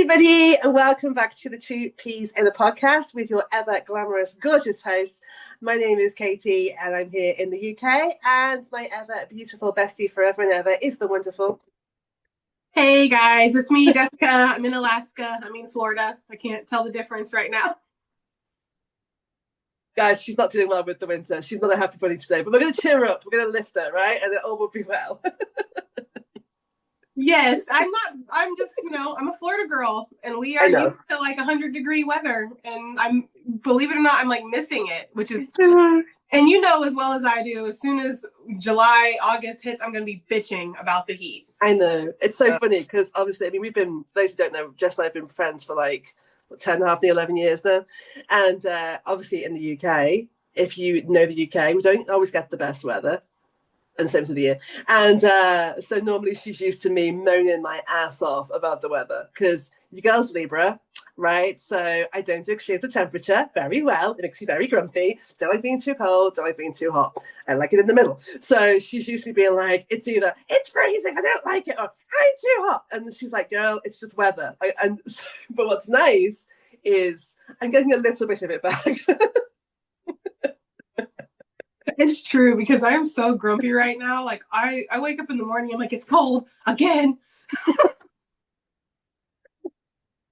everybody, and welcome back to the Two Peas in a Podcast with your ever glamorous, gorgeous host. My name is Katie, and I'm here in the UK, and my ever beautiful bestie forever and ever is the wonderful. Hey guys, it's me, Jessica. I'm in Alaska. I'm in Florida. I can't tell the difference right now. Guys, she's not doing well with the winter. She's not a happy bunny today, but we're going to cheer her up. We're going to lift her, right? And it all will be well. Yes, I'm just, I'm a Florida girl, and we are used to like 100-degree weather, and believe it or not, I'm like missing it, which is, and you know as well as I do, as soon as July, August hits, I'm going to be bitching about the heat. I know. It's so funny because obviously, I mean, those who don't know, Jess and I have been friends for like 10, half, 11 years now. And obviously in the UK, if you know the UK, we don't always get the best weather. And same to the year. And so normally she's used to me moaning my ass off about the weather because you girls Libra, right? So I don't do extremes of temperature very well. It makes me very grumpy. Don't like being too cold. Don't like being too hot. I like it in the middle. So she's used to being like, it's either it's freezing, I don't like it, or I'm too hot. And she's like, girl, it's just weather. But what's nice is I'm getting a little bit of it back. It's true because I am so grumpy right now. Like I wake up in the morning, I'm like, it's cold again.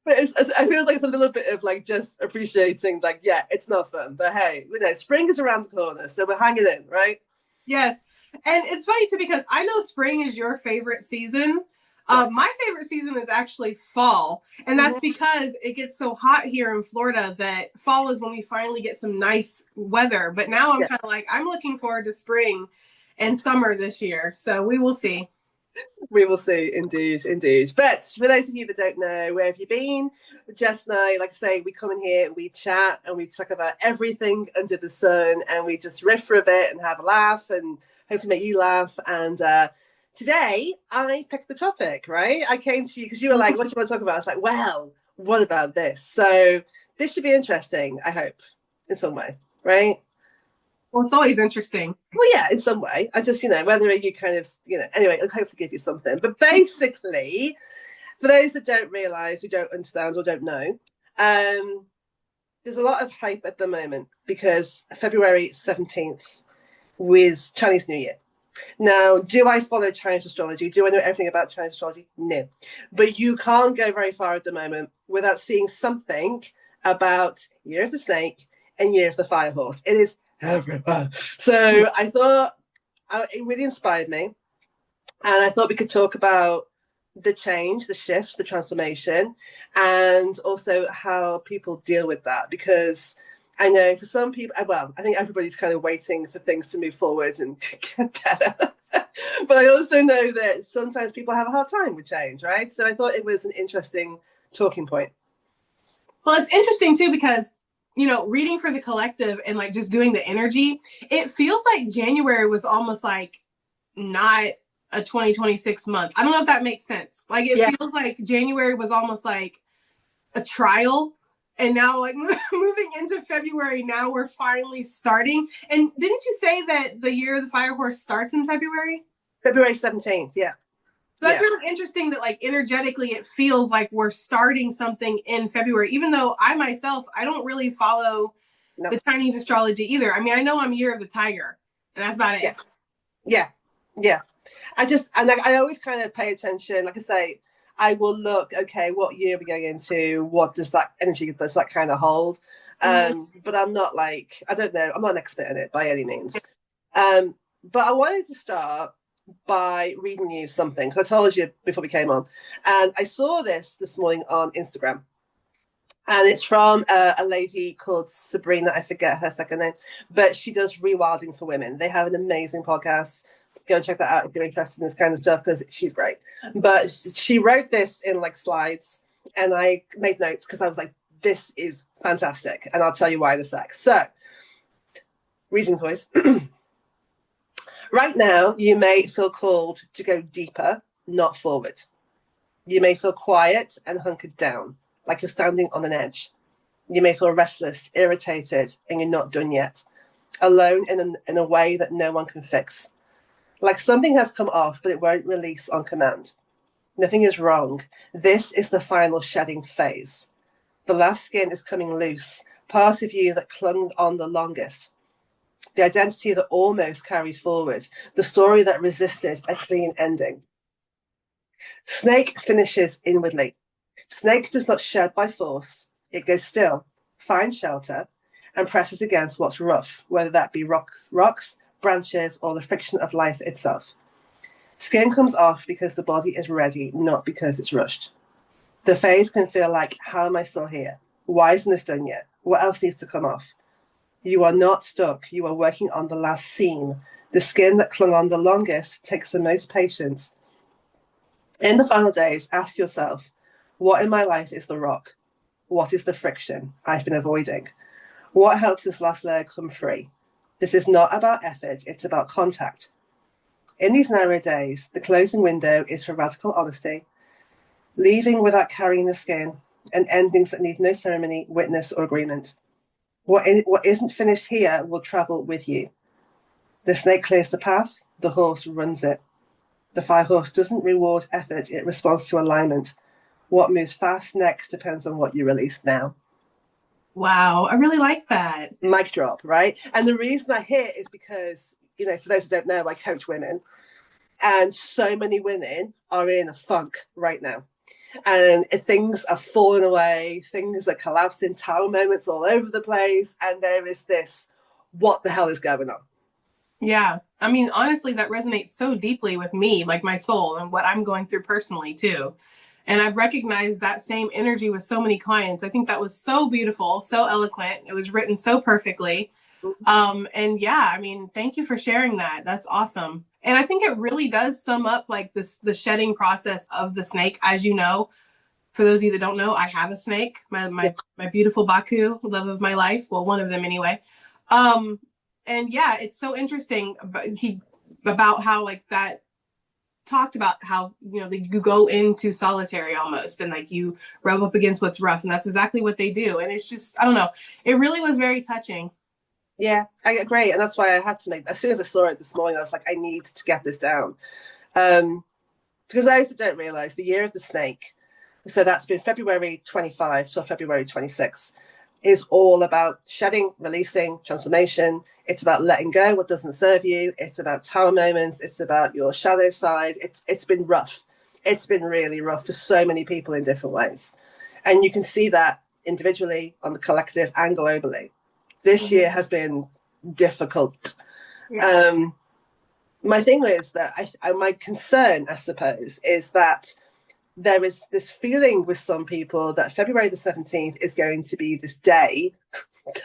But I feel like it's a little bit of like just appreciating, like, yeah, it's not fun, but hey, spring is around the corner, so we're hanging in, right? Yes, and it's funny too because I know spring is your favorite season. My favorite season is actually fall, and that's because it gets so hot here in Florida that fall is when we finally get some nice weather. But now I'm kind of like, I'm looking forward to spring and summer this year, so we will see. We will see, indeed. But for those of you that don't know, where have you been? Jess and I, like I say, we come in here and we chat and we talk about everything under the sun and we just riff for a bit and have a laugh and hopefully make you laugh. And today I picked the topic, right? I came to you because you were like, what do you want to talk about? I was like, well, what about this? So this should be interesting, I hope, in some way, right? Well, it's always interesting. Well, yeah, in some way. I just, whether you kind of, anyway, I'll hopefully give you something. But basically, for those that don't realise, who don't understand or don't know, there's a lot of hype at the moment because February 17th was Chinese New Year. Now, do I follow Chinese astrology? Do I know everything about Chinese astrology? No. But you can't go very far at the moment without seeing something about Year of the Snake and Year of the Fire Horse. It is everywhere. So I thought it really inspired me. And I thought we could talk about the change, the shifts, the transformation, and also how people deal with that. Because I know for some people, well, I think everybody's kind of waiting for things to move forward and get better. But I also know that sometimes people have a hard time with change, right? So I thought it was an interesting talking point. Well, it's interesting too because reading for the collective and like just doing the energy, it feels like January was almost like not a 2026 month. I don't know if that makes sense. Like it feels like January was almost like a trial. And now like moving into February, now we're finally starting. And didn't you say that the Year of the Fire Horse starts in February? February 17th, yeah. So that's really interesting that like energetically it feels like we're starting something in February, even though I myself, I don't really follow the Chinese astrology either. I mean, I know I'm Year of the Tiger and that's about it. Yeah. I always kind of pay attention. Like I say, I will look, okay, what year are we going into? What does that energy, does that kind of hold? But I'm not like, I don't know, I'm not an expert in it by any means. But I wanted to start by reading you something because I told you before we came on, and I saw this morning on Instagram, and it's from a lady called Sabrina. I forget her second name, but she does rewilding for women. They have an amazing podcast. Go and check that out if you're interested in this kind of stuff because she's great. But she wrote this in like slides, and I made notes because I was like, this is fantastic, and I'll tell you why in a sec. So, reading voice. Right now, you may feel called to go deeper, not forward. You may feel quiet and hunkered down, like you're standing on an edge. You may feel restless, irritated, and you're not done yet. Alone in a way that no one can fix. Like something has come off, but it won't release on command. Nothing is wrong. This is the final shedding phase. The last skin is coming loose, part of you that clung on the longest. The identity that almost carried forward, the story that resisted a clean ending. Snake finishes inwardly. Snake does not shed by force. It goes still, finds shelter, and presses against what's rough, whether that be rocks, branches, or the friction of life itself. Skin comes off because the body is ready, not because it's rushed. The phase can feel like, how am I still here? Why isn't this done yet? What else needs to come off? You are not stuck. You are working on the last scene. The skin that clung on the longest takes the most patience. In the final days, ask yourself, what in my life is the rock? What is the friction I've been avoiding? What helps this last layer come free? This is not about effort, it's about contact. In these narrow days, the closing window is for radical honesty, leaving without carrying the skin, and endings that need no ceremony, witness, or agreement. What isn't finished here will travel with you. The snake clears the path, the horse runs it. The fire horse doesn't reward effort, it responds to alignment. What moves fast next depends on what you release now. Wow, I really like that. Mic drop, right? And the reason I hit is because, you know, for those who don't know, I coach women, and so many women are in a funk right now. And things are falling away, things are collapsing, tower moments all over the place, and there is this, what the hell is going on? Yeah. I mean, honestly, that resonates so deeply with me, like my soul and what I'm going through personally too. And I've recognized that same energy with so many clients. I think that was so beautiful, so eloquent. It was written so perfectly. And yeah, I mean, thank you for sharing that. That's awesome. And I think it really does sum up like the shedding process of the snake. As you know, for those of you that don't know, I have a snake, my beautiful Baku, love of my life. Well, one of them anyway. And yeah, it's so interesting about how like that talked about how, you know, you go into solitary almost and like you rub up against what's rough, and that's exactly what they do. And it's just, I don't know, it really was very touching. Yeah, I agree. And that's why I had to make, as soon as I saw it this morning, I was like, I need to get this down. Because those that don't realize, the year of the snake, so that's been February 25 till February 26, is all about shedding, releasing, transformation. It's about letting go what doesn't serve you. It's about tower moments. It's about your shadow side. It's been rough. It's been really rough for so many people in different ways. And you can see that individually, on the collective, and globally. This year has been difficult. Yeah. My thing is that my concern, I suppose, is that there is this feeling with some people that February the 17th is going to be this day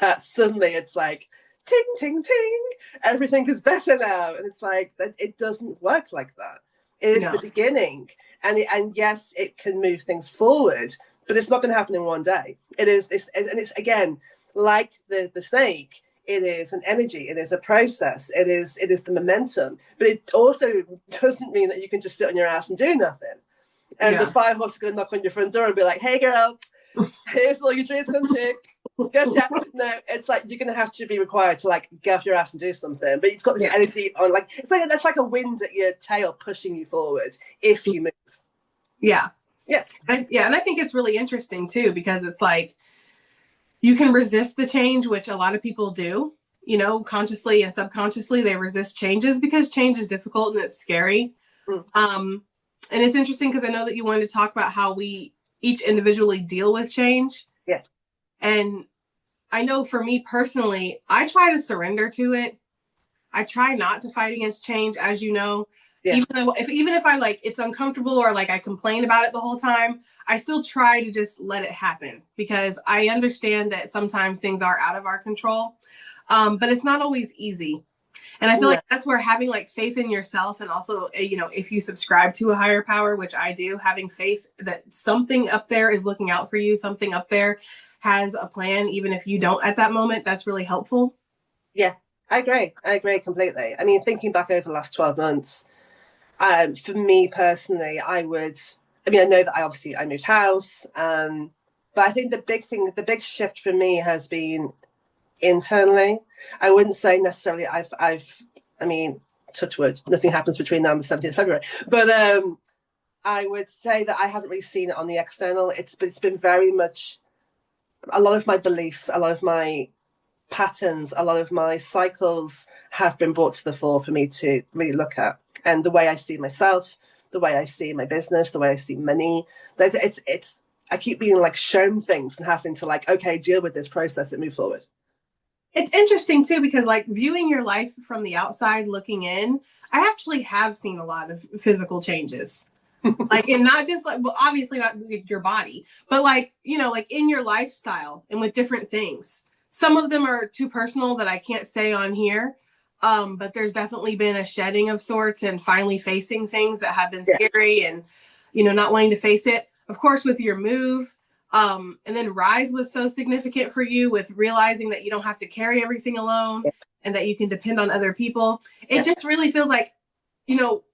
that suddenly it's like, ting, ting, ting, everything is better now. And it's like, that it doesn't work like that. It is the beginning. And yes, it can move things forward, but it's not going to happen in one day. It is this, and it's, again, like the snake, it is an energy, it is a process, it is the momentum, but it also doesn't mean that you can just sit on your ass and do nothing. And the fire horse is going to knock on your front door and be like, hey girl, here's all your dreams come true. Gotcha. No, it's like you're going to have to be required to like get off your ass and do something, but it's got this energy on, like it's like that's like a wind at your tail pushing you forward if you move. And I think it's really interesting too, because it's like you can resist the change, which a lot of people do, you know, consciously and subconsciously. They resist changes because change is difficult and it's scary. And it's interesting because I know that you wanted to talk about how we each individually deal with change. Yeah. And I know for me personally, I try to surrender to it. I try not to fight against change, as you know. Yeah. Even if I like it's uncomfortable or like I complain about it the whole time, I still try to just let it happen because I understand that sometimes things are out of our control. But it's not always easy. And I feel like that's where having like faith in yourself, and also, you know, if you subscribe to a higher power, which I do, having faith that something up there is looking out for you, something up there has a plan, even if you don't at that moment, that's really helpful. Yeah, I agree completely. I mean, thinking back over the last 12 months, for me personally, I know that I moved house, but I think the big shift for me has been internally. I wouldn't say necessarily I mean, touch wood, nothing happens between now and the 17th of February, but I would say that I haven't really seen it on the external. It's been very much a lot of my beliefs, a lot of my patterns, a lot of my cycles have been brought to the fore for me to really look at. And the way I see myself, the way I see my business, the way I see money, it's I keep being like shown things and having to like, okay, deal with this, process it, move forward. It's interesting too, because like viewing your life from the outside looking in, I actually have seen a lot of physical changes. Like, and not just like, well, obviously not your body, but like, you know, like in your lifestyle and with different things. Some of them are too personal that I can't say on here. But there's definitely been a shedding of sorts and finally facing things that have been scary and, you know, not wanting to face it. Of course, with your move, and then Rise was so significant for you with realizing that you don't have to carry everything alone and that you can depend on other people. It just really feels like, you know,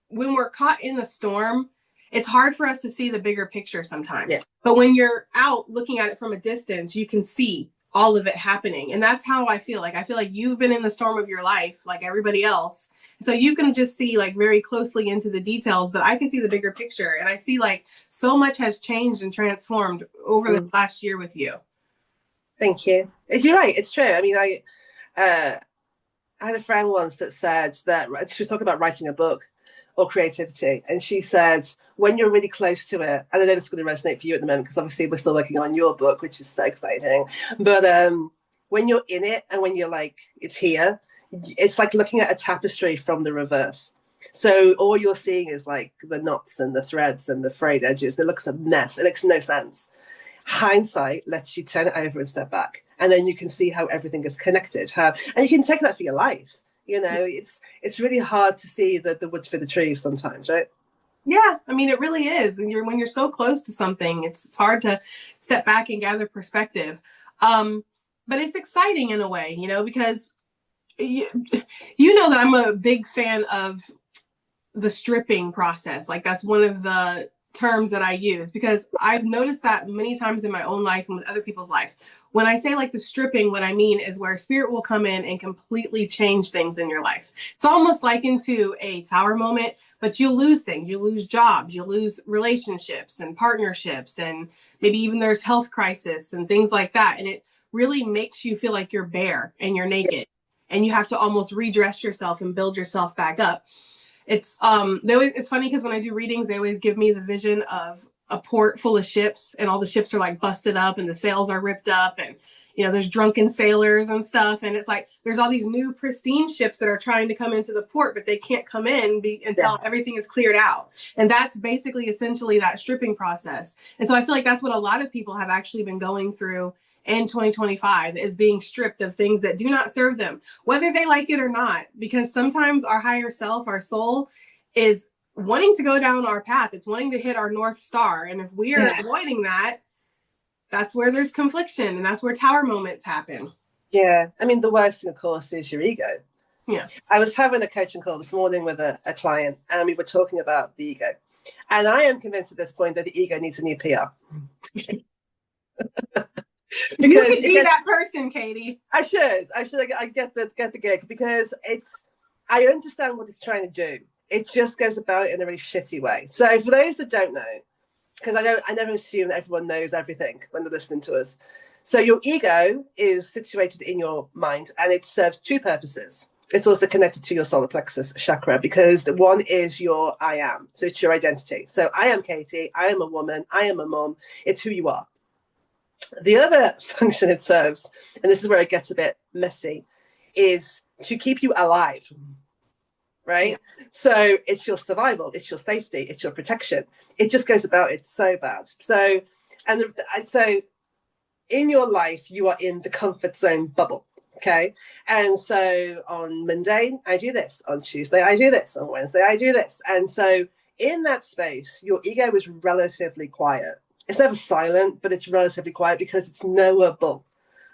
when we're caught in the storm, it's hard for us to see the bigger picture sometimes. Yeah. But when you're out looking at it from a distance, you can see all of it happening. And that's how I feel like. I feel like you've been in the storm of your life like everybody else. So you can just see like very closely into the details, but I can see the bigger picture. And I see like so much has changed and transformed over the last year with you. Thank you. You're right. It's true. I mean, I had a friend once that said that she was talking about writing a book or creativity. And she said, when you're really close to it, and I know this is going to resonate for you at the moment, because obviously we're still working on your book, which is so exciting. But when you're in it and when you're like, it's here, it's like looking at a tapestry from the reverse. So all you're seeing is like the knots and the threads and the frayed edges. It looks a mess. It makes no sense. Hindsight lets you turn it over and step back. And then you can see how everything is connected. And you can take that for your life. You know, it's really hard to see the wood for the trees sometimes, right? Yeah, I mean, it really is. And when you're so close to something, it's hard to step back and gather perspective. But it's exciting in a way, you know, because you know that I'm a big fan of the stripping process. Like that's one of the terms that I use, because I've noticed that many times in my own life and with other people's life. When I say like the stripping, what I mean is where spirit will come in and completely change things in your life. It's almost like into a tower moment, but you lose things. You lose jobs, you lose relationships and partnerships, and maybe even there's health crisis and things like that. And it really makes you feel like you're bare and you're naked and you have to almost redress yourself and build yourself back up. It's funny because when I do readings, they always give me the vision of a port full of ships, and all the ships are like busted up and the sails are ripped up, and you know there's drunken sailors and stuff, and it's like there's all these new pristine ships that are trying to come into the port, but they can't come in until everything is cleared out. And that's basically essentially that stripping process. And so I feel like that's what a lot of people have actually been going through in 2025, is being stripped of things that do not serve them, whether they like it or not, because sometimes our higher self, our soul, is wanting to go down our path. It's wanting to hit our North Star. And if we are avoiding that, that's where there's confliction, and that's where tower moments happen. Yeah. I mean, the worst thing, of course, is your ego. Yeah. I was having a coaching call this morning with a client, and we were talking about the ego. And I am convinced at this point that the ego needs a new PR. Because you could be that person, Katie. I should. I get the gig, because I understand what it's trying to do. It just goes about it in a really shitty way. So for those that don't know, because I never assume that everyone knows everything when they're listening to us. So your ego is situated in your mind, and it serves two purposes. It's also connected to your solar plexus chakra, because the one is your I am. So it's your identity. So I am Katie. I am a woman. I am a mom. It's who you are. The other function it serves, and this is where it gets a bit messy, is to keep you alive, right? Yeah. So it's your survival, it's your safety, it's your protection. It just goes about it so bad. So in your life, you are in the comfort zone bubble, okay? And so on Monday, I do this. On Tuesday, I do this. On Wednesday, I do this. And so in that space, your ego is relatively quiet. It's never silent, but it's relatively quiet because it's knowable,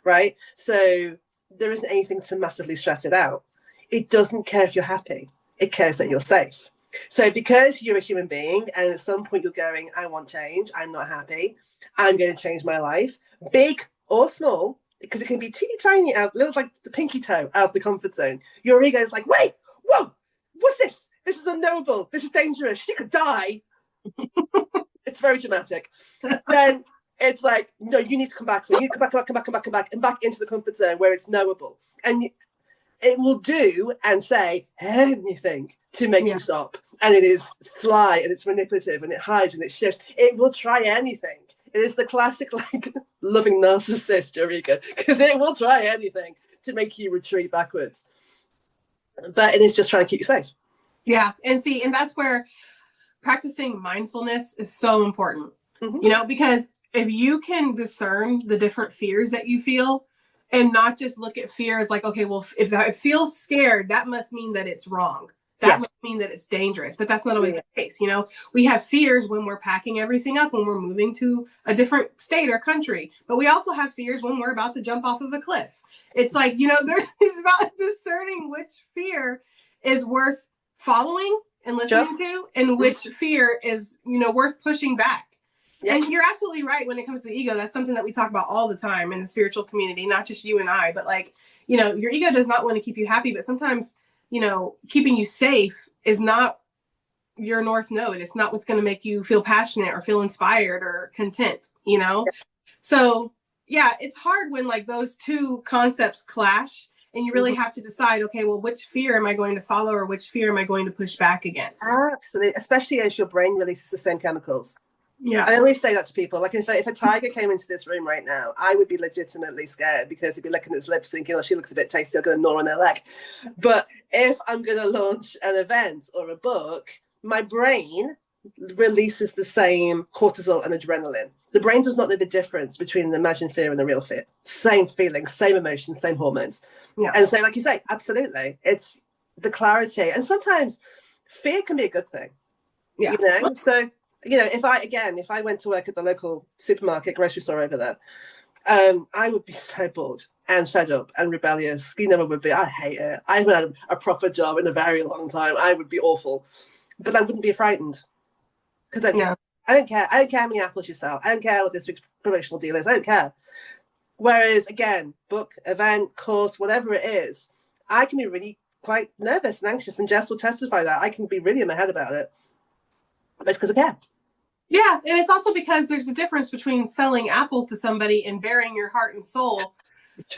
right? So there isn't anything to massively stress it out. It doesn't care if you're happy. It cares that you're safe. So because you're a human being, and at some point you're going, I want change, I'm not happy, I'm going to change my life, big or small, because it can be teeny tiny, out, little like the pinky toe out of the comfort zone. Your ego is like, wait, whoa, what's this? This is unknowable. This is dangerous. She could die. It's very dramatic. Then it's like, no, you need to come back. You need to come back, and back into the comfort zone where it's knowable. And it will do and say anything to make you stop. And it is sly and it's manipulative and it hides and it shifts. It will try anything. It is the classic, like, loving narcissist, Eureka, because it will try anything to make you retreat backwards. But it is just trying to keep you safe. Yeah. And that's where practicing mindfulness is so important, you know, because if you can discern the different fears that you feel and not just look at fear as like, okay, well, if I feel scared, that must mean that it's wrong. That must mean that it's dangerous, but that's not always the case. You know, we have fears when we're packing everything up, when we're moving to a different state or country, but we also have fears when we're about to jump off of a cliff. It's like, you know, it's about discerning which fear is worth following and listening to, and which fear is, you know, worth pushing back. Yep. And you're absolutely right when it comes to the ego. That's something that we talk about all the time in the spiritual community, not just you and I, but like, you know, your ego does not want to keep you happy, but sometimes, you know, keeping you safe is not your north node. It's not what's going to make you feel passionate or feel inspired or content, you know? Yep. So yeah, it's hard when like those two concepts clash. And you really have to decide, okay, well, which fear am I going to follow or which fear am I going to push back against? Absolutely. Especially as your brain releases the same chemicals. Yeah. I always say that to people. Like, if a tiger came into this room right now, I would be legitimately scared because he'd be licking his lips thinking, oh, she looks a bit tasty, I'm going to gnaw on her leg. But if I'm going to launch an event or a book, my brain releases the same cortisol and adrenaline. The brain does not know the difference between the imagined fear and the real fear. Same feelings, same emotions, same hormones. Yeah. And so, like you say, absolutely, it's the clarity. And sometimes fear can be a good thing. Yeah. You know, so, you know, if I went to work at the local supermarket, grocery store over there, I would be so bored and fed up and rebellious. You know, I would be. I hate it. I haven't had a proper job in a very long time. I would be awful, but I wouldn't be frightened because I don't care. I don't care how many apples you sell. I don't care what this week's promotional deal is. I don't care. Whereas, again, book, event, course, whatever it is, I can be really quite nervous and anxious, and Jess will testify that. I can be really in my head about it. But it's because I care. Yeah, and it's also because there's a difference between selling apples to somebody and bearing your heart and soul.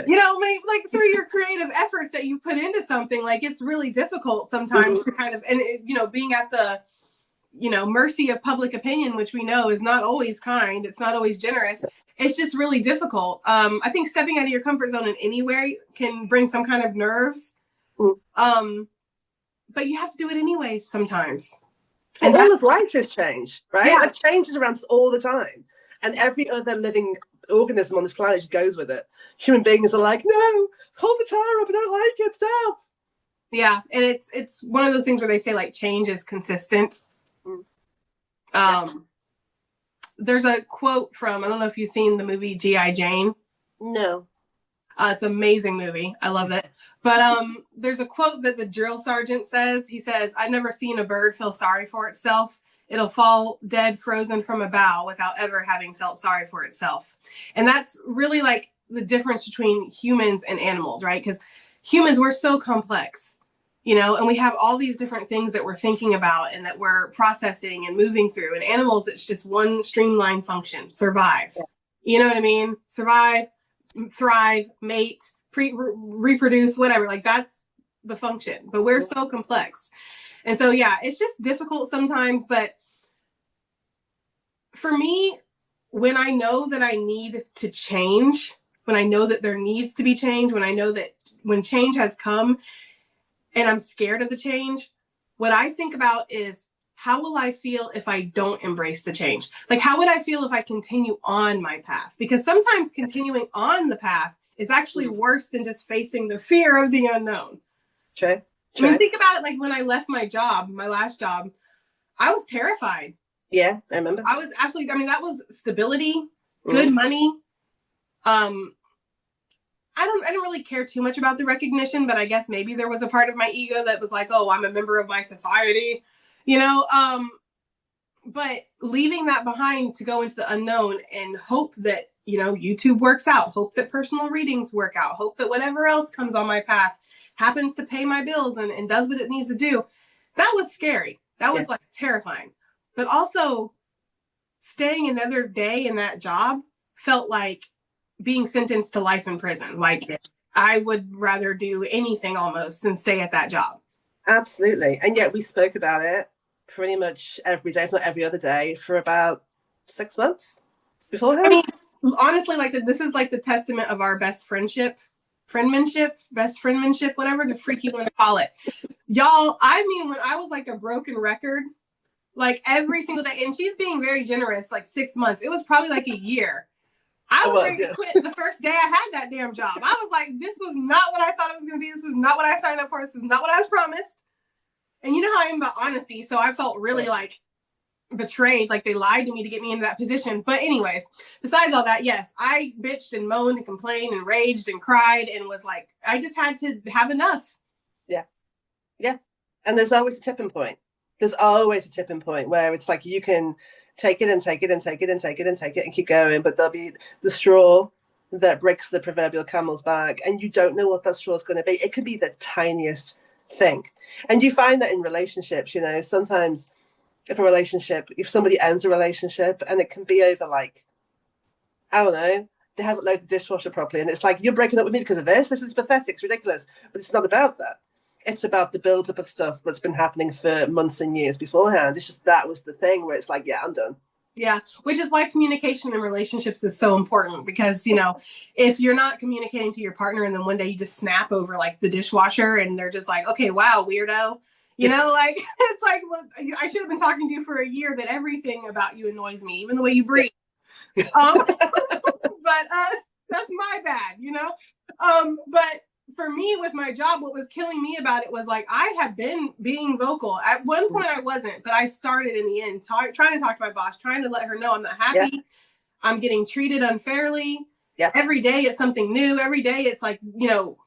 You know, like through your creative efforts that you put into something, like it's really difficult sometimes to kind of, and you know, being at the, you know, mercy of public opinion, which we know is not always kind. It's not always generous. It's just really difficult. I think stepping out of your comfort zone in any way can bring some kind of nerves. But you have to do it anyway sometimes. And all of life has changed, right? Yeah. It changes around us all the time. And every other living organism on this planet just goes with it. Human beings are like, no, hold the tire up. I don't like it. Stop. Yeah. And it's one of those things where they say like change is consistent. There's a quote from, I don't know if you've seen the movie G.I. Jane. No. It's an amazing movie. I love it. But there's a quote that the drill sergeant says. He says, I've never seen a bird feel sorry for itself. It'll fall dead, frozen from a bough without ever having felt sorry for itself. And that's really like the difference between humans and animals, right? Because humans, we're so complex, you know, and we have all these different things that we're thinking about and that we're processing and moving through. And animals, it's just one streamlined function, survive. Yeah. You know what I mean? Survive, thrive, mate, reproduce, whatever. Like that's the function. But we're so complex. And so, yeah, it's just difficult sometimes. But for me, when I know that I need to change, when I know that there needs to be change, when I know that when change has come and I'm scared of the change, what I think about is, how will I feel if I don't embrace the change? Like, how would I feel if I continue on my path? Because sometimes continuing on the path is actually worse than just facing the fear of the unknown. Okay. I mean, think about it. Like when I left my job, my last job, I was terrified. Yeah, I remember. I was absolutely, I mean, that was stability, good money. I didn't really care too much about the recognition, but I guess maybe there was a part of my ego that was like, oh, I'm a member of my society, you know? But leaving that behind to go into the unknown and hope that, you know, YouTube works out, hope that personal readings work out, hope that whatever else comes on my path happens to pay my bills and does what it needs to do. That was scary. That was like terrifying. But also staying another day in that job felt like being sentenced to life in prison. Like I would rather do anything almost than stay at that job. Absolutely. And yet we spoke about it pretty much every day, if not every other day, for about 6 months beforehand. I mean, honestly, like this is like the testament of our best friendship, whatever the freak you want to call it. Y'all, I mean, when I was like a broken record, like every single day, and she's being very generous, like 6 months. It was probably like a year. I was ready to quit the first day I had that damn job. I was like, this was not what I thought it was going to be. This was not what I signed up for. This is not what I was promised. And you know how I am about honesty. So I felt really like betrayed. Like they lied to me to get me into that position. But anyways, besides all that, yes, I bitched and moaned and complained and raged and cried and was like, I just had to have enough. Yeah. Yeah. And there's always a tipping point. There's always a tipping point where it's like you can take it and take it and take it and take it and take it and keep going, but there'll be the straw that breaks the proverbial camel's back, and you don't know what that straw is going to be. It could be the tiniest thing. And you find that in relationships, you know, sometimes if somebody ends a relationship, and it can be over like, I don't know, they haven't loaded the dishwasher properly, and it's like, you're breaking up with me because of this is pathetic, it's ridiculous. But it's not about that. It's about the build-up of stuff that's been happening for months and years beforehand. It's just that was the thing where it's like, yeah, I'm done. Yeah, which is why communication in relationships is so important, because, you know, if you're not communicating to your partner and then one day you just snap over like the dishwasher and they're just like, okay, wow, weirdo. You know, like, it's like, well, I should have been talking to you for a year that everything about you annoys me, even the way you breathe. But that's my bad, you know? But for me with my job, what was killing me about it was like, I have been being vocal. At one point I wasn't, but I started in the end, trying to talk to my boss, trying to let her know I'm not happy. Yeah. I'm getting treated unfairly. Yeah. Every day it's something new. Every day it's like, you know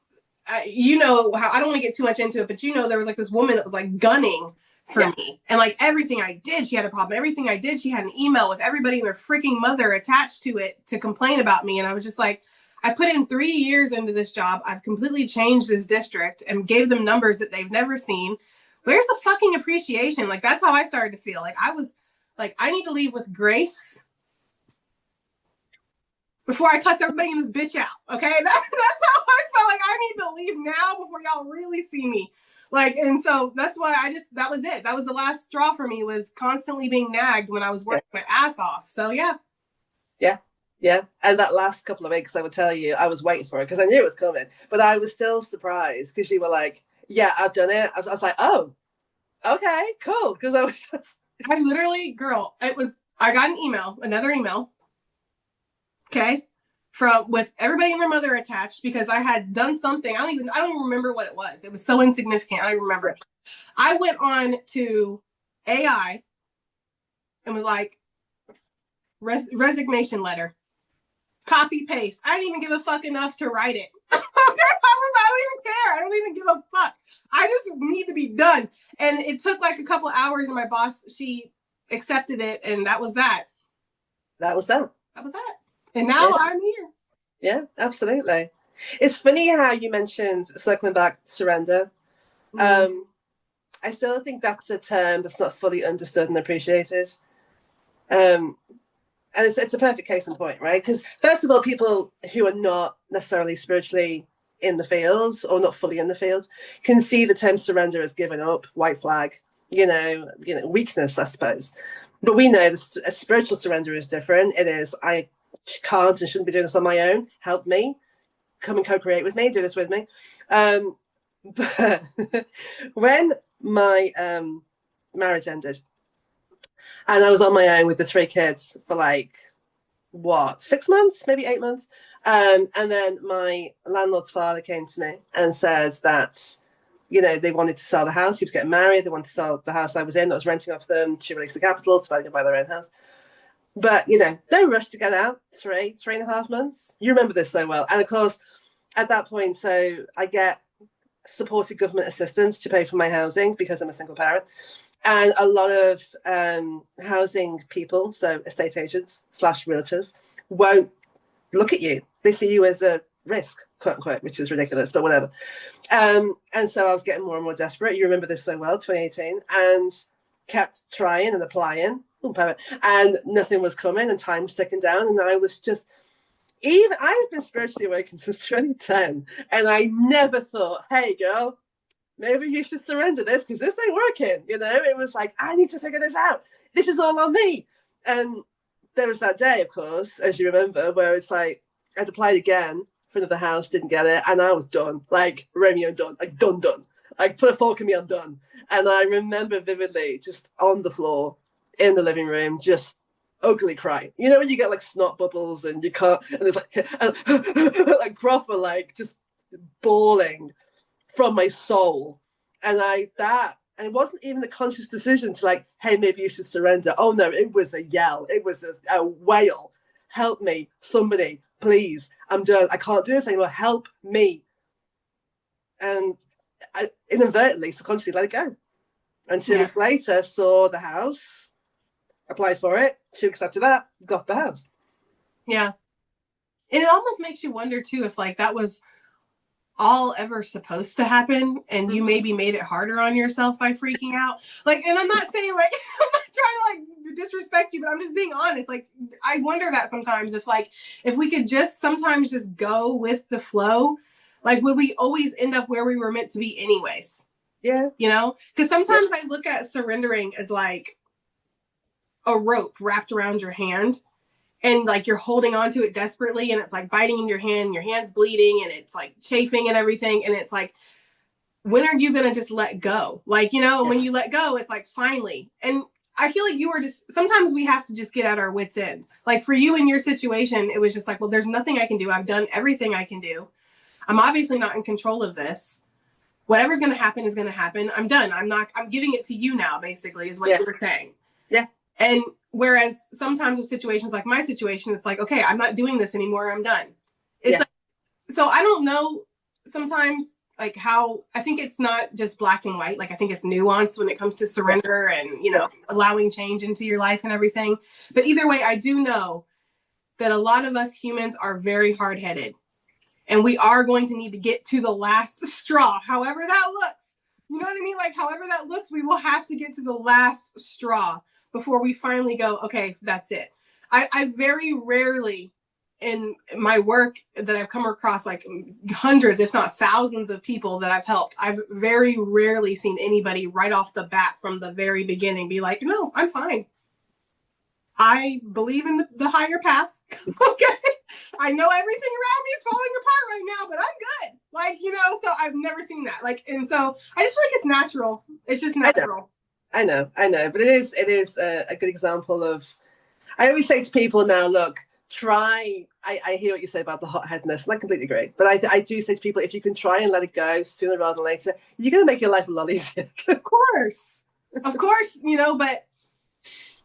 how, I don't want to get too much into it, but you know, there was like this woman that was like gunning for me. And like everything I did, she had a problem. Everything I did, she had an email with everybody and their freaking mother attached to it to complain about me. And I was just like, I put in 3 years into this job. I've completely changed this district and gave them numbers that they've never seen. Where's the fucking appreciation? Like, that's how I started to feel. Like, I was like, I need to leave with grace before I cuss everybody in this bitch out. Okay? That's how I felt. Like, I need to leave now before y'all really see me. Like, and so that's why that was it. That was the last straw for me, was constantly being nagged when I was working my ass off. So, yeah. Yeah. Yeah, and that last couple of weeks, I would tell you, I was waiting for it because I knew it was coming. But I was still surprised because you were like, yeah, I've done it. I was like, oh, okay, cool. Because I was just... I literally, girl, I got another email, okay, with everybody and their mother attached, because I had done something. I don't even remember what it was. It was so insignificant. I don't even remember. I went on to AI and was like, resignation letter. Copy paste. I didn't even give a fuck enough to write it. I don't even care. I don't even give a fuck. I just need to be done. And it took like a couple hours, and my boss, she accepted it, and that was that. That was that. That was that. And now I'm here. Yeah, absolutely. It's funny how you mentioned, circling back, surrender. Mm-hmm. I still think that's a term that's not fully understood and appreciated. And it's a perfect case in point, right? Because first of all, people who are not necessarily spiritually in the field or not fully in the field can see the term surrender as giving up, white flag, you know, weakness, I suppose. But we know a spiritual surrender is different. It is, I can't and shouldn't be doing this on my own. Help me. Come and co-create with me. Do this with me. But when my marriage ended, and I was on my own with the 3 kids for like, 6 months, maybe 8 months. And then my landlord's father came to me and said that, you know, they wanted to sell the house. He was getting married. They wanted to sell the house I was in. I was renting off them to release the capital so they could buy their own house. But, you know, no rush to get out. 3.5 months. You remember this so well. And of course, at that point, so I get supported government assistance to pay for my housing because I'm a single parent. And a lot of housing people, so estate agents / realtors, won't look at you. They see you as a risk, quote unquote, which is ridiculous, but whatever. And so I was getting more and more desperate. You remember this so well, 2018, and kept trying and applying, and nothing was coming, and time was ticking down, and I was just, even I've been spiritually awakened since 2010, and I never thought, hey girl, maybe you should surrender this because this ain't working. You know, it was like, I need to figure this out. This is all on me. And there was that day, of course, as you remember, where it's like I'd applied again for another house, didn't get it, and I was done, like Romeo done, like done. Like put a fork in me, I'm done. And I remember vividly just on the floor in the living room, just ugly crying. You know when you get like snot bubbles and you can't, and it's like like proper, like just bawling from my soul. And it wasn't even a conscious decision to like, hey, maybe you should surrender. Oh no, it was a yell. It was a wail. Help me, somebody, please. I'm done. I can't do this anymore. Help me. And I inadvertently, subconsciously let it go. And 2 weeks later, saw the house, applied for it. 2 weeks after that, got the house. Yeah. And it almost makes you wonder too, if like that was all ever supposed to happen and you maybe made it harder on yourself by freaking out. Like, and I'm not saying like, I'm not trying to like disrespect you, but I'm just being honest. Like, I wonder that sometimes if we could just sometimes just go with the flow, like would we always end up where we were meant to be anyways? Yeah. You know, because sometimes I look at surrendering as like a rope wrapped around your hand. And like you're holding on to it desperately and it's like biting in your hand and your hand's bleeding and it's like chafing and everything. And it's like, when are you going to just let go? Like, you know, when you let go, it's like, finally. And I feel like you were just, sometimes we have to just get at our wits end. Like for you in your situation, it was just like, well, there's nothing I can do. I've done everything I can do. I'm obviously not in control of this. Whatever's going to happen is going to happen. I'm done. I'm giving it to you now, basically, is what you were saying. Yeah. And whereas sometimes with situations like my situation, it's like, okay, I'm not doing this anymore. I'm done. It's like, so I don't know sometimes like how, I think it's not just black and white. Like I think it's nuanced when it comes to surrender and, you know, allowing change into your life and everything. But either way, I do know that a lot of us humans are very hard-headed and we are going to need to get to the last straw, however that looks. You know what I mean? Like however that looks, we will have to get to the last straw before we finally go, okay, that's it. I very rarely in my work that I've come across like hundreds, if not thousands of people that I've helped, I've very rarely seen anybody right off the bat from the very beginning be like, no, I'm fine. I believe in the higher path. Okay. I know everything around me is falling apart right now, but I'm good. Like, you know, so I've never seen that. Like, and so I just feel like it's natural. It's just natural. I know, but it is a good example of, I always say to people now, look, try, I hear what you say about the hot-headedness, and I completely agree, but I do say to people, if you can try and let it go sooner rather than later, you're going to make your life a lot easier. Of course, you know, but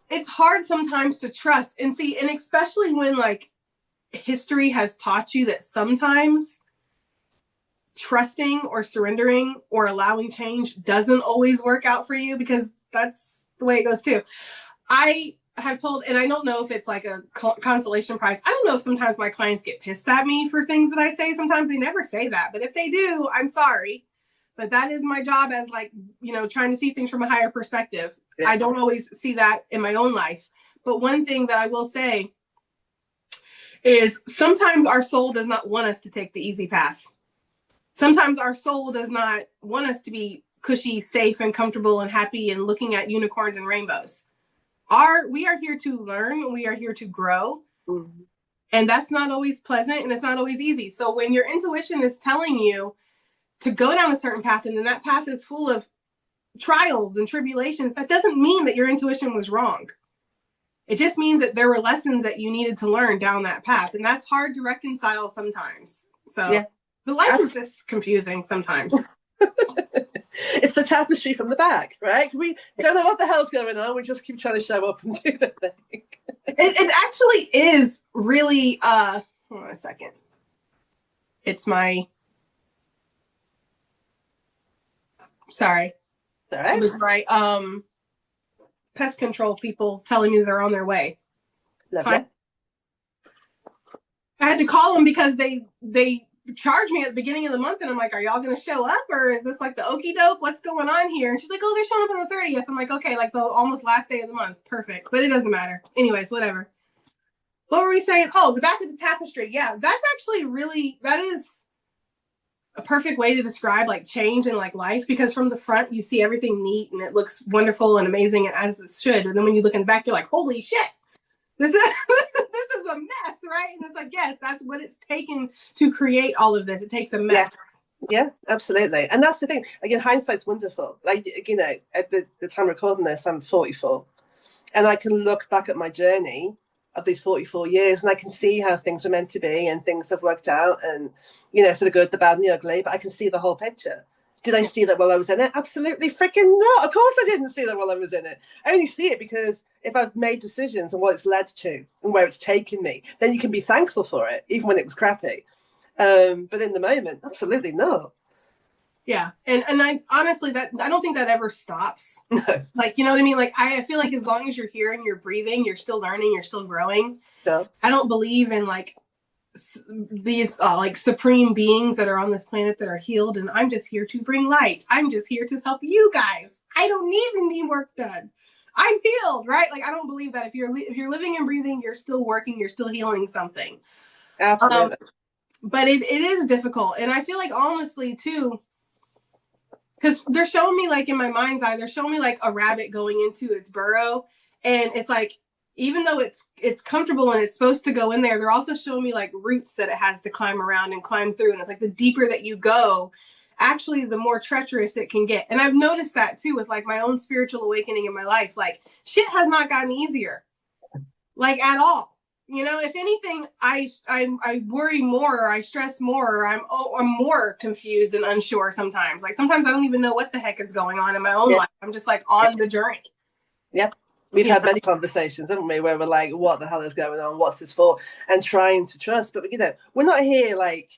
it's hard sometimes to trust and see, and especially when like history has taught you that sometimes trusting or surrendering or allowing change doesn't always work out for you, because that's the way it goes too. I have told, and I don't know if it's like a consolation prize. I don't know if sometimes my clients get pissed at me for things that I say. Sometimes they never say that, but if they do, I'm sorry. But that is my job as like, you know, trying to see things from a higher perspective. Yeah. I don't always see that in my own life. But one thing that I will say is sometimes our soul does not want us to take the easy path. Sometimes our soul does not want us to be cushy, safe, and comfortable and happy and looking at unicorns and rainbows. We are here to learn. We are here to grow. Mm-hmm. And that's not always pleasant and it's not always easy. So when your intuition is telling you to go down a certain path and then that path is full of trials and tribulations, that doesn't mean that your intuition was wrong. It just means that there were lessons that you needed to learn down that path. And that's hard to reconcile sometimes. So yeah. The life is just confusing sometimes. It's the tapestry from the back, right? We don't know what the hell's going on. We just keep trying to show up and do the thing. It actually is really, hold on a second. It's my, sorry. All right. It was my pest control people telling me they're on their way. Lovely. I had to call them because they charged me at the beginning of the month, and I'm like, are y'all gonna show up, or is this like the okey doke? What's going on here? And she's like, oh, they're showing up on the 30th. I'm like, okay, like the almost last day of the month. Perfect. But it doesn't matter. Anyways, whatever. What were we saying? Oh, the back of the tapestry. Yeah, that's actually really, that is a perfect way to describe like change in like life, because from the front you see everything neat and it looks wonderful and amazing, and as it should. And then when you look in the back, you're like, holy shit, this is this is a mess, right? And it's like, yes, that's what it's taken to create all of this. It takes a mess. Yeah, absolutely. And that's the thing. Again, hindsight's wonderful. Like, you know, at the time recording this, I'm 44, and I can look back at my journey of these 44 years, and I can see how things were meant to be, and things have worked out, and, you know, for the good, the bad, and the ugly. But I can see the whole picture. Did I see that while I was in it? Absolutely freaking not. Of course I didn't see that while I was in it. I only see it because if I've made decisions and what it's led to and where it's taken me, then you can be thankful for it, even when it was crappy. But in the moment, absolutely not. Yeah. And I honestly, that I don't think that ever stops. No. Like, you know what I mean? Like, I feel like as long as you're here and you're breathing, you're still learning, you're still growing. So, I don't believe in like these like supreme beings that are on this planet that are healed, and I'm just here to bring light. I'm just here to help you guys. I don't need work done. I'm healed, right? Like, I don't believe that. If you're living and breathing, you're still working, you're still healing something. absolutely. But it is difficult. And I feel like, honestly, too, because they're showing me, like, in my mind's eye, they're showing me like a rabbit going into its burrow, and it's like, even though it's comfortable and it's supposed to go in there, they're also showing me like roots that it has to climb around and climb through. And it's like the deeper that you go, actually, the more treacherous it can get. And I've noticed that too with like my own spiritual awakening in my life. Like, shit has not gotten easier, like, at all. You know, if anything, I worry more, or I stress more, or I'm more confused and unsure sometimes. Like, sometimes I don't even know what the heck is going on in my own life. I'm just like on the journey. Yep. We've had many conversations, haven't we, where we're like, what the hell is going on? What's this for? And trying to trust. But, you know, we're not here like,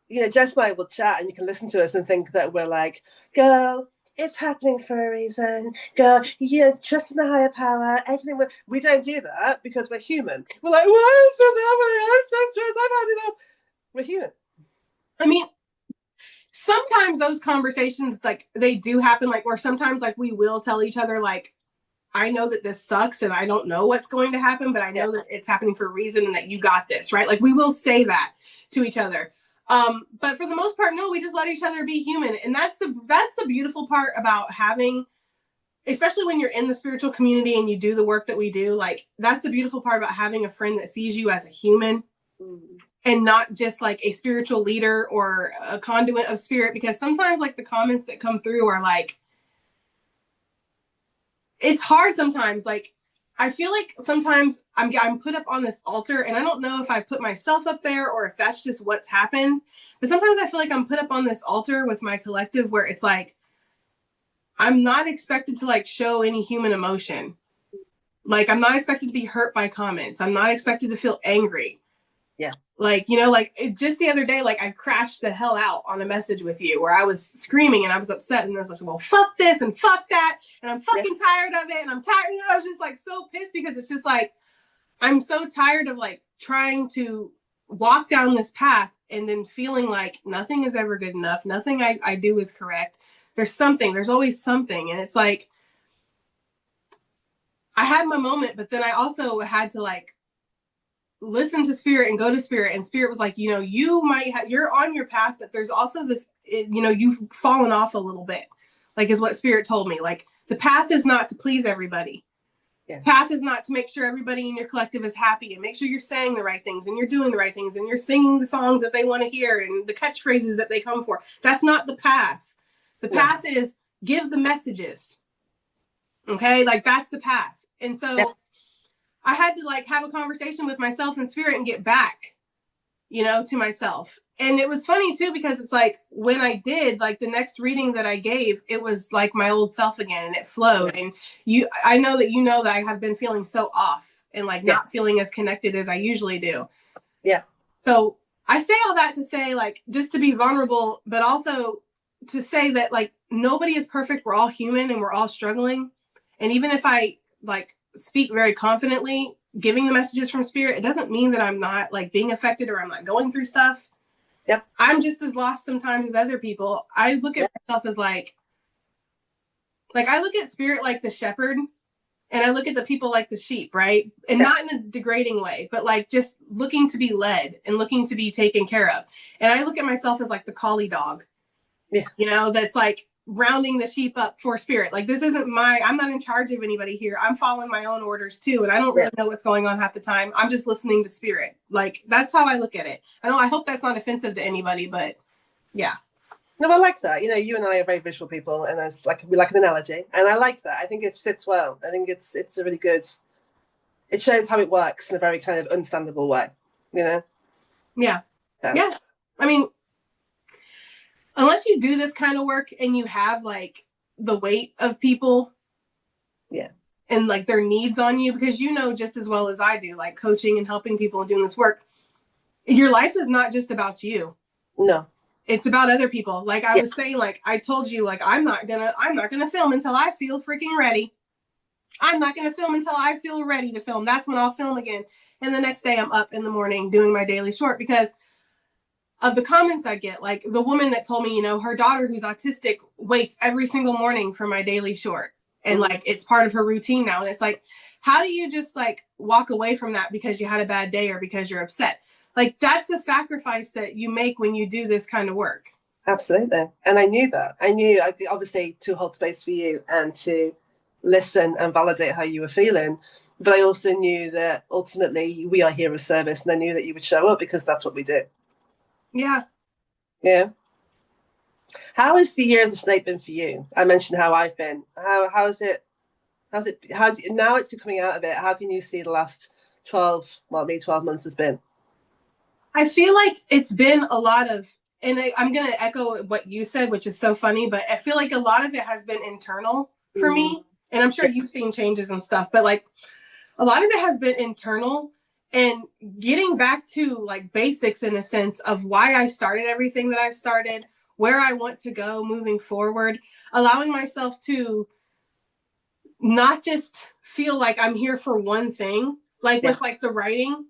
you know, Jess and I will chat and you can listen to us and think that we're like, girl, it's happening for a reason. Girl, trust in the higher power. Everything. We don't do that because we're human. We're like, why is this happening? I'm so stressed. I've had enough. We're human. I mean, sometimes those conversations, like, they do happen, like, or sometimes, like, we will tell each other, like, I know that this sucks and I don't know what's going to happen, but I know that it's happening for a reason and that you got this, right? Like, we will say that to each other. But for the most part, no, we just let each other be human. And that's the beautiful part about having, especially when you're in the spiritual community and you do the work that we do, like, that's the beautiful part about having a friend that sees you as a human and not just like a spiritual leader or a conduit of spirit. Because sometimes, like, the comments that come through are like, it's hard sometimes. Like, I feel like sometimes I'm put up on this altar, and I don't know if I put myself up there or if that's just what's happened. But sometimes I feel like I'm put up on this altar with my collective where it's like, I'm not expected to like show any human emotion. Like, I'm not expected to be hurt by comments. I'm not expected to feel angry. Yeah. Like, you know, like, just the other day, like, I crashed the hell out on a message with you where I was screaming and I was upset, and I was like, well, fuck this and fuck that, and I'm fucking tired of it, and I'm tired. You know, I was just like so pissed because it's just like, I'm so tired of like trying to walk down this path and then feeling like nothing is ever good enough. Nothing I do is correct. There's always something. And it's like, I had my moment, but then I also had to like listen to spirit and go to spirit, and spirit was like, you know, you're on your path, but there's also this, you know, you've fallen off a little bit, like, is what spirit told me. Like, the path is not to please everybody. Yeah. Path is not to make sure everybody in your collective is happy and make sure you're saying the right things and you're doing the right things and you're singing the songs that they want to hear and the catchphrases that they come for. That's not the path. The path is give the messages. Okay. Like, that's the path. And so I had to like have a conversation with myself and spirit and get back, you know, to myself. And it was funny too, because it's like, when I did, like, the next reading that I gave, it was like my old self again, and it flowed. And I know that, you know, that I have been feeling so off and like not feeling as connected as I usually do. Yeah. So I say all that to say, like, just to be vulnerable, but also to say that, like, nobody is perfect. We're all human and we're all struggling. And even if I like speak very confidently, giving the messages from spirit, it doesn't mean that I'm not like being affected or I'm not going through stuff. Yep. I'm just as lost sometimes as other people. I look at myself as like I look at spirit like the shepherd, and I look at the people like the sheep, right? And not in a degrading way, but like just looking to be led and looking to be taken care of. And I look at myself as like the collie dog, you know, that's like rounding the sheep up for spirit. Like, this isn't I'm not in charge of anybody here. I'm following my own orders too. And I don't really know what's going on half the time. I'm just listening to spirit. Like, that's how I look at it. I hope that's not offensive to anybody, but yeah. No, I like that. You know, you and I are very visual people, and we like an analogy, and I like that. I think it sits well. I think it's a really good. It shows how it works in a very kind of understandable way. You know. Yeah. Yeah. I mean, unless you do this kind of work and you have like the weight of people, and like their needs on you, because you know just as well as I do, like coaching and helping people and doing this work, your life is not just about you. No. It's about other people. Like I was saying, like I told you, like I'm not gonna film until I feel freaking ready. I'm not gonna film until I feel ready to film. That's when I'll film again. And the next day I'm up in the morning doing my daily short because of the comments I get. Like the woman that told me, you know, her daughter who's autistic waits every single morning for my daily short. And like it's part of her routine now. And it's like, how do you just like walk away from that because you had a bad day or because you're upset? Like, that's the sacrifice that you make when you do this kind of work. Absolutely. And I knew that. I knew, obviously, to hold space for you and to listen and validate how you were feeling. But I also knew that ultimately we are here of service. And I knew that you would show up because that's what we do. Yeah. Yeah. How has the year of the snake been for you? I mentioned how I've been. Now it's coming out of it. How can you see the last 12 months has been? I feel like it's been a lot of, and I'm going to echo what you said, which is so funny, but I feel like a lot of it has been internal for me. And I'm sure you've seen changes and stuff, but like a lot of it has been internal and getting back to like basics in a sense of why I started everything that I've started, where I want to go moving forward, allowing myself to not just feel like I'm here for one thing. Like with like the writing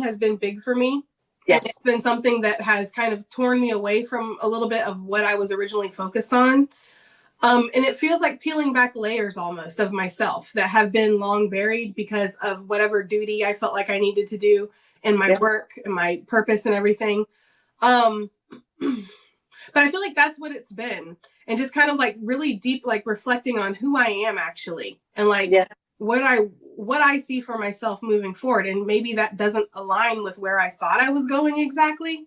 has been big for me. Yes. It's been something that has kind of torn me away from a little bit of what I was originally focused on. And it feels like peeling back layers almost of myself that have been long buried because of whatever duty I felt like I needed to do in my work and my purpose and everything. But I feel like that's what it's been. And just kind of like really deep, like reflecting on who I am actually. And like what I see for myself moving forward. And maybe that doesn't align with where I thought I was going exactly.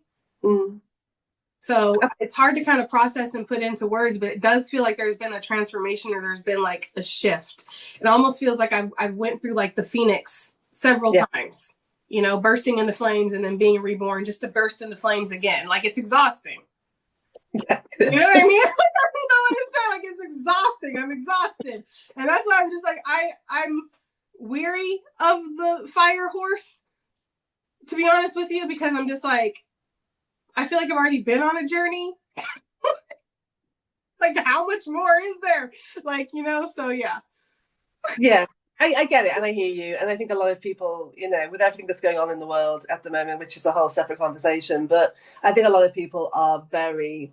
So it's hard to kind of process and put into words, but it does feel like there's been a transformation or there's been like a shift. It almost feels like I've went through like the Phoenix several times, you know, bursting into flames and then being reborn just to burst into flames again. Like it's exhausting. Yeah, you know what I mean? You know what I'm saying? Like it's exhausting. I'm exhausted. And that's why I'm just like, I'm weary of the fire horse, to be honest with you, because I'm just like, I feel like I've already been on a journey. Like, how much more is there? Like, you know, so yeah. Yeah, I get it and I hear you. And I think a lot of people, you know, with everything that's going on in the world at the moment, which is a whole separate conversation, but I think a lot of people are very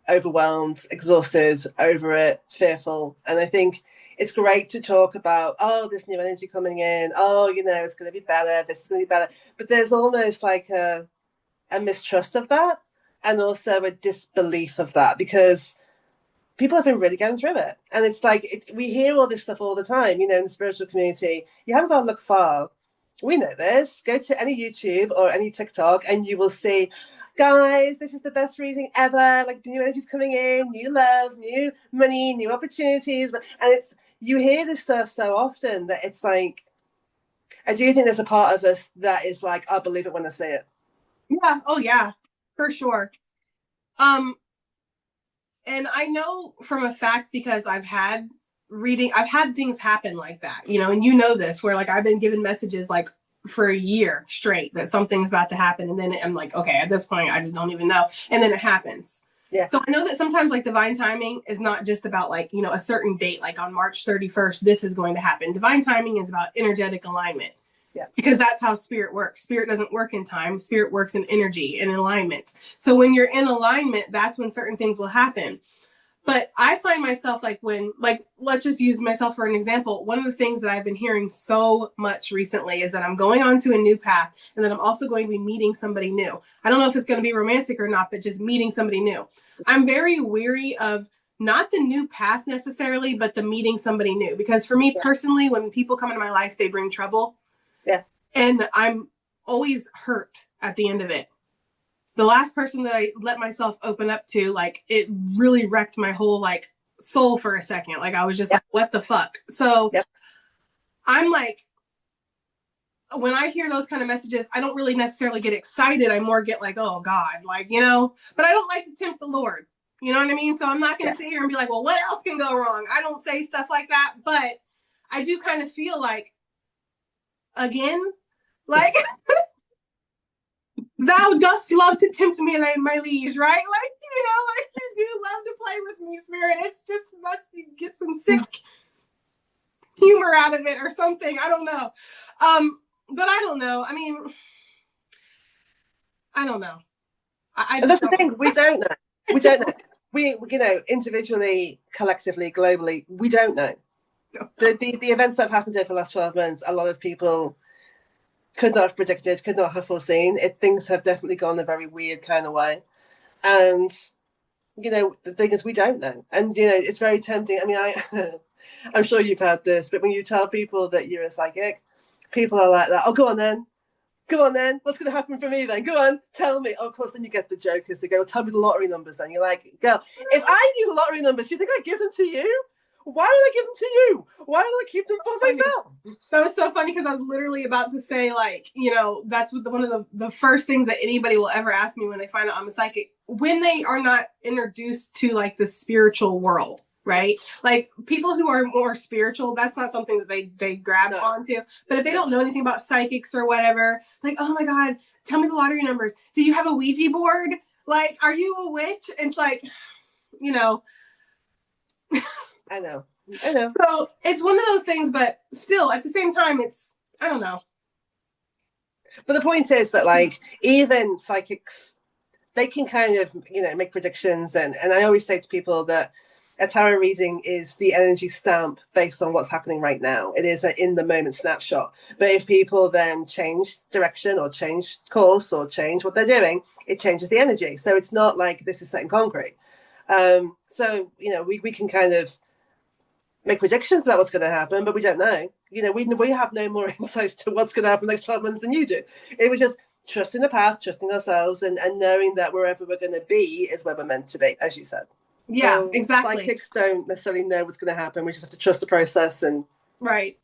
overwhelmed, exhausted, over it, fearful. And I think it's great to talk about, oh, this new energy coming in. Oh, you know, it's going to be better. This is going to be better. But there's almost like a mistrust of that and also a disbelief of that because people have been really going through it. And it's like, we hear all this stuff all the time, you know, in the spiritual community. You haven't got to look far. We know this. Go to any YouTube or any TikTok and you will see, guys, this is the best reading ever. Like the new energy's coming in, new love, new money, new opportunities. And you hear this stuff so often that it's like, I do think there's a part of us that is like, I'll believe it when I see it. Yeah. Oh yeah, for sure. And I know from a fact because I've had things happen like that, you know, and you know this, where like I've been given messages like for a year straight that something's about to happen. And then I'm like, okay, at this point, I just don't even know. And then it happens. Yeah. So I know that sometimes like divine timing is not just about like, you know, a certain date, like on March 31st, this is going to happen. Divine timing is about energetic alignment. Yeah. Because that's how spirit works. Spirit doesn't work in time. Spirit works in energy and alignment. So when you're in alignment, that's when certain things will happen. But I find myself like when, like, let's just use myself for an example. One of the things that I've been hearing so much recently is that I'm going on to a new path and that I'm also going to be meeting somebody new. I don't know if it's going to be romantic or not, but just meeting somebody new. I'm very weary of not the new path necessarily, but the meeting somebody new. Because for me personally, when people come into my life, they bring trouble. Yeah. And I'm always hurt at the end of it. The last person that I let myself open up to, like, it really wrecked my whole, like, soul for a second. Like, I was just like, what the fuck? So I'm like, when I hear those kind of messages, I don't really necessarily get excited. I more get like, oh God, like, you know, but I don't like to tempt the Lord. You know what I mean? So I'm not going to sit here and be like, well, what else can go wrong? I don't say stuff like that, but I do kind of feel like, again, like, thou dost love to tempt me, like my liege, right? Like, you know, like you do love to play with me, spirit. It's just must get some sick humor out of it or something. I don't know. But I don't know. I mean, I don't know. And that's the thing. We don't know. We don't know. We, you know, individually, collectively, globally, we don't know. The events that have happened over the last 12 months, a lot of people could not have predicted, could not have foreseen. Things have definitely gone a very weird kind of way. And, you know, the thing is, we don't know. And, you know, it's very tempting. I mean, I'm sure you've had this, but when you tell people that you're a psychic, people are like that. Oh, go on then. Go on then. What's going to happen for me then? Go on, tell me. Oh, of course, then you get the jokers to go, tell me the lottery numbers then. You're like, girl, if I knew the lottery numbers, do you think I'd give them to you? Why would I give them to you? Why would I keep them for myself? That was so funny because I was literally about to say, like, you know, that's what one of the first things that anybody will ever ask me when they find out I'm a psychic, when they are not introduced to, like, the spiritual world, right? Like, people who are more spiritual, that's not something that they grab onto. But if they don't know anything about psychics or whatever, like, oh my God, tell me the lottery numbers. Do you have a Ouija board? Like, are you a witch? And it's like, you know. I know. So it's one of those things, but still, at the same time, it's, I don't know. But the point is that, like, even psychics, they can kind of, you know, make predictions. And I always say to people that a tarot reading is the energy stamp based on what's happening right now. It is an in-the-moment snapshot. But if people then change direction or change course or change what they're doing, it changes the energy. So it's not like this is set in concrete. So, you know, we can kind of make predictions about what's going to happen, but we don't know. You know, we have no more insights to what's going to happen next 12 months than you do. It was just trusting the path, trusting ourselves, and knowing that wherever we're going to be is where we're meant to be, as you said. Yeah, so exactly. Psychics don't necessarily know what's going to happen. We just have to trust the process. And right.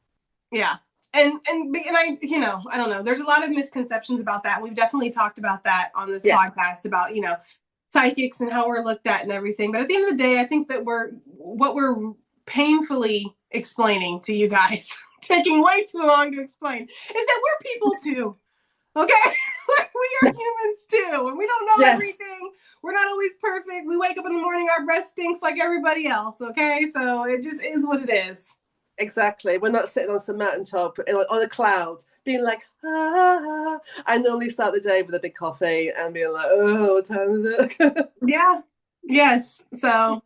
Yeah. And I, you know, I don't know. There's a lot of misconceptions about that. We've definitely talked about that on this podcast about, you know, psychics and how we're looked at and everything. But at the end of the day, I think that what we're painfully explaining to you guys, taking way too long to explain, is that we're people too. Okay? Like, we are humans too, and we don't know everything. We're not always perfect. We wake up in the morning, our breath stinks like everybody else. Okay? So it just is what it is. Exactly. We're not sitting on some mountaintop on a cloud being like, ah. I normally start the day with a big coffee and being like, oh, what time is it? Yeah. Yes. So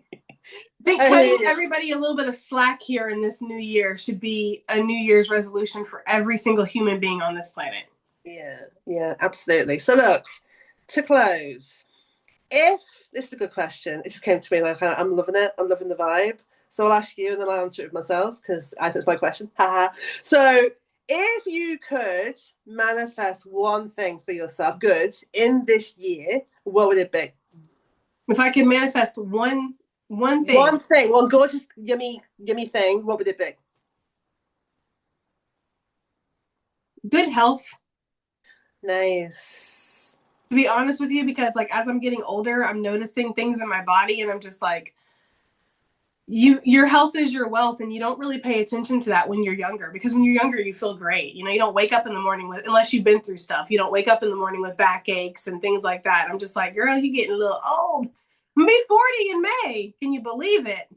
I think cutting everybody a little bit of slack here in this new year should be a New Year's resolution for every single human being on this planet. Yeah, absolutely. So look, to close, if this is a good question, it just came to me like, I'm loving it. I'm loving the vibe. So I'll ask you and then I'll answer it myself because I think it's my question. So if you could manifest one thing for yourself good in this year, what would it be? If I could manifest one thing. One thing, one gorgeous, yummy thing, what would it be? Good health. Nice. To be honest with you, because like as I'm getting older, I'm noticing things in my body and I'm just like, your health is your wealth, and you don't really pay attention to that when you're younger, because when you're younger you feel great. You know, you don't wake up in the morning with, unless you've been through stuff, you don't wake up in the morning with backaches and things like that. I'm just like, girl, you're getting a little old. I'm gonna be 40 in May. Can you believe it?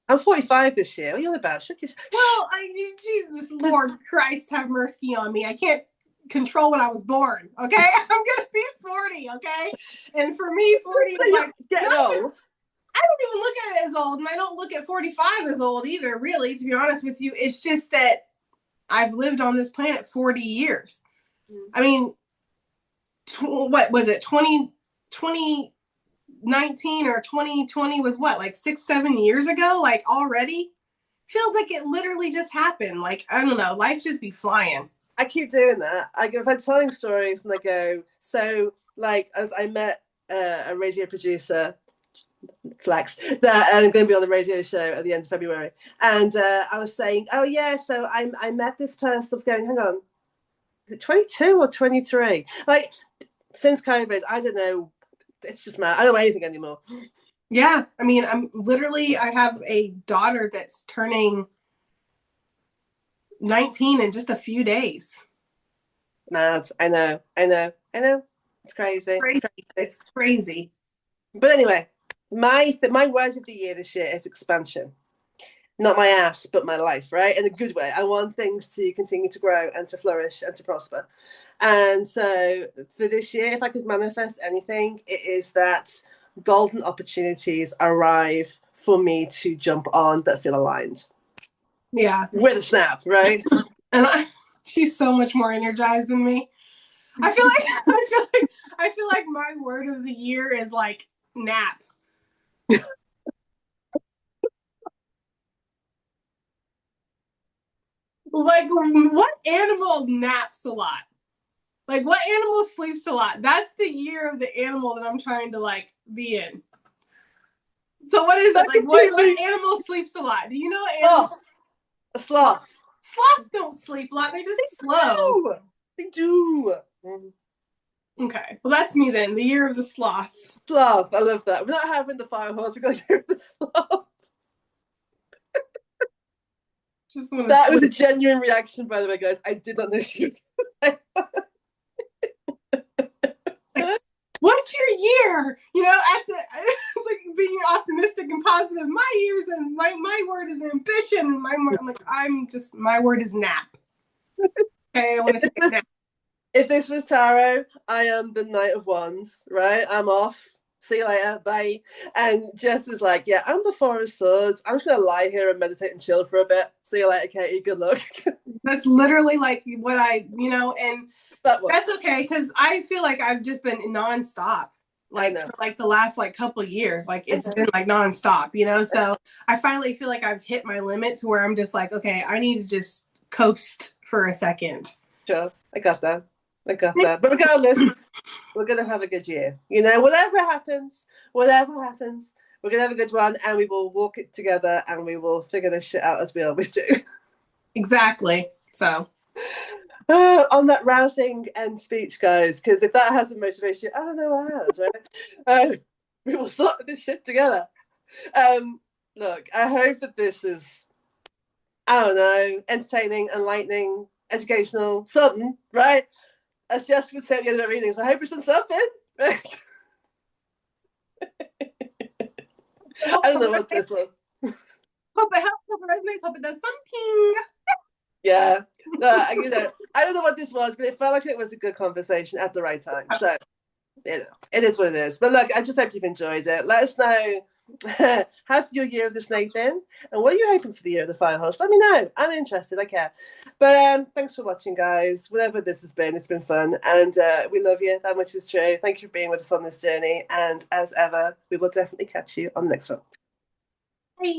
I'm 45 this year. What are you on about? Shut your... Well, Jesus, Lord Christ, have mercy on me. I can't control when I was born. Okay, I'm gonna be 40. Okay, and for me, 40 is like getting old. I don't even look at it as old, and I don't look at 45 as old either. Really, to be honest with you, it's just that I've lived on this planet 40 years. I mean, what was it? 2019 or 2020 was what, like 6-7 years ago? Like already feels like it literally just happened. Like, I don't know, life just be flying. I keep doing that. I've had telling stories and I go, so like as I met a radio producer, flex, that I'm going to be on the radio show at the end of February, and I was saying, oh yeah, so I met this person. I was going, hang on, is it 22 or 23? Like since COVID, I don't know. It's just mad. I don't know anything anymore. Yeah, I mean, I have a daughter that's turning 19 in just a few days. Mad. I know. It's crazy. It's crazy. But anyway, my word of the year this year is expansion. Not my ass, but my life, right? In a good way. I want things to continue to grow and to flourish and to prosper. And so for this year, if I could manifest anything, it is that golden opportunities arrive for me to jump on that feel aligned. Yeah. With a snap, right? And she's so much more energized than me. I feel like my word of the year is like nap. Like, what animal naps a lot? Like, what animal sleeps a lot? That's the year of the animal that I'm trying to like be in. So what is it? Like, what animal sleeps a lot? Do you know what animal? Oh, a sloth. Sloths don't sleep a lot. They're just slow. They do. Okay. Well, that's me then. The year of the sloth. Sloth. I love that. We're not having the fire horse. We're going to go with the sloth. That was a genuine reaction, by the way, guys. I did not know she was. What's your year? You know, it's like being optimistic and positive. My years and my word is ambition. My word is nap. Okay, I want to take a nap. If this was tarot, I am the Knight of Wands, right? I'm off. See you later. Bye. And Jess is like, yeah, I'm the Four of Swords. I'm just going to lie here and meditate and chill for a bit. See you later, Katie. Good luck. That's literally like what and that's okay because I feel like I've just been nonstop. Like for like the last like couple of years, like it's been like nonstop, you know? So I finally feel like I've hit my limit to where I'm just like, okay, I need to just coast for a second. Sure. I got that. But regardless, we're going to have a good year. You know, whatever happens, we're going to have a good one and we will walk it together and we will figure this shit out as we always do. Exactly. So. On that rousing end speech, guys, because if that hasn't motivated you, I don't know what has, right? We will sort this shit together. Look, I hope that this is, I don't know, entertaining, enlightening, educational, something, right? As Jess would say at the end of our readings, I hope it's done something. Right? I don't know what this was. Hope it helps, hope it resonates, hope it does something. Yeah. You know, I don't know what this was, but it felt like it was a good conversation at the right time. So, you know, it is what it is. But look, I just hope you've enjoyed it. Let us know how's your year of the snake been, and what are you hoping for the year of the fire horse? Let me know. I'm interested. I care. But thanks for watching, guys. Whatever this has been, it's been fun, and we love you. That much is true. Thank you for being with us on this journey, and as ever, we will definitely catch you on the next one. Bye.